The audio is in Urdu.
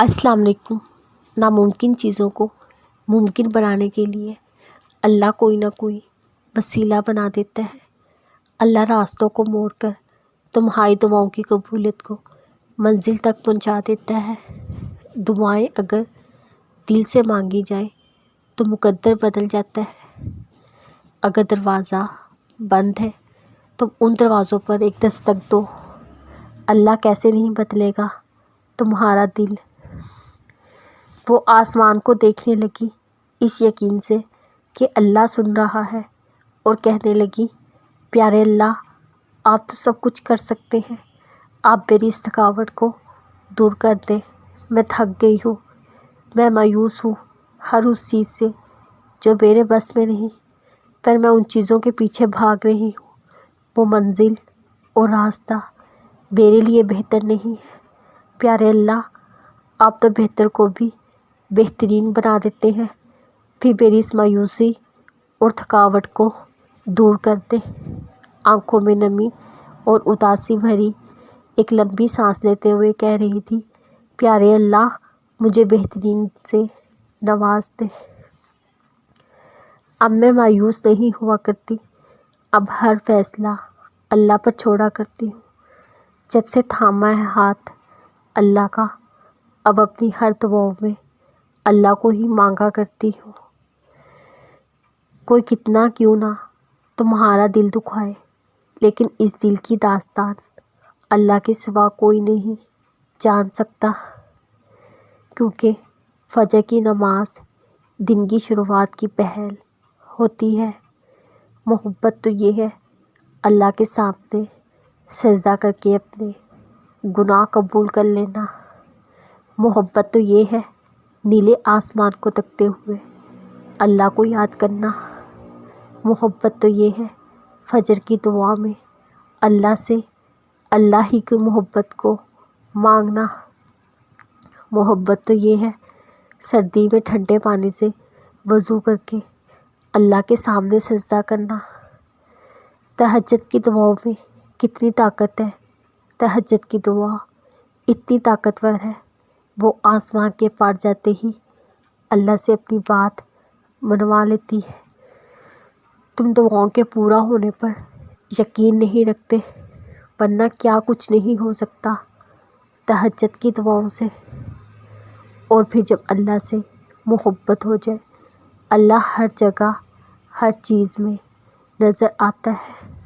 السلام علیکم۔ ناممکن چیزوں کو ممکن بنانے کے لیے اللہ کوئی نہ کوئی وسیلہ بنا دیتا ہے۔ اللہ راستوں کو موڑ کر تمہاری دعاؤں کی قبولیت کو منزل تک پہنچا دیتا ہے۔ دعائیں اگر دل سے مانگی جائیں تو مقدر بدل جاتا ہے۔ اگر دروازہ بند ہے تو ان دروازوں پر ایک دستک دو، اللہ کیسے نہیں بدلے گا تمہارا دل۔ وہ آسمان کو دیکھنے لگی اس یقین سے کہ اللہ سن رہا ہے، اور کہنے لگی، پیارے اللہ، آپ تو سب کچھ کر سکتے ہیں، آپ میری اس تھکاوٹ کو دور کر دیں۔ میں تھک گئی ہوں، میں مایوس ہوں ہر اس چیز سے جو میرے بس میں نہیں، پر میں ان چیزوں کے پیچھے بھاگ رہی ہوں۔ وہ منزل اور راستہ میرے لیے بہتر نہیں ہے۔ پیارے اللہ، آپ تو بہتر کو بھی بہترین بنا دیتے ہیں، پھر میری اس مایوسی اور تھکاوٹ کو دور کر دیں۔ آنکھوں میں نمی اور اداسی بھری ایک لمبی سانس لیتے ہوئے کہہ رہی تھی، پیارے اللہ، مجھے بہترین سے نواز دیں۔ اب میں مایوس نہیں ہوا کرتی، اب ہر فیصلہ اللہ پر چھوڑا کرتی ہوں۔ جب سے تھاما ہے ہاتھ اللہ کا، اب اپنی ہر دعاؤں میں اللہ کو ہی مانگا کرتی ہوں۔ کوئی کتنا کیوں نہ تمہارا دل دکھائے، لیکن اس دل کی داستان اللہ کے سوا کوئی نہیں جان سکتا، کیونکہ فجر کی نماز دن کی شروعات کی پہل ہوتی ہے۔ محبت تو یہ ہے اللہ کے سامنے سجدہ کر کے اپنے گناہ قبول کر لینا۔ محبت تو یہ ہے نیلے آسمان کو تکتے ہوئے اللہ کو یاد کرنا۔ محبت تو یہ ہے فجر کی دعا میں اللہ سے اللہ ہی کی محبت کو مانگنا۔ محبت تو یہ ہے سردی میں ٹھنڈے پانی سے وضو کر کے اللہ کے سامنے سجدہ کرنا۔ تہجد کی دعاؤں میں کتنی طاقت ہے۔ تہجد کی دعا اتنی طاقتور ہے، وہ آسمان کے پار جاتے ہی اللہ سے اپنی بات منوا لیتی ہے۔ تم دعاؤں کے پورا ہونے پر یقین نہیں رکھتے، ورنہ کیا کچھ نہیں ہو سکتا تہجد کی دعاؤں سے۔ اور پھر جب اللہ سے محبت ہو جائے، اللہ ہر جگہ ہر چیز میں نظر آتا ہے۔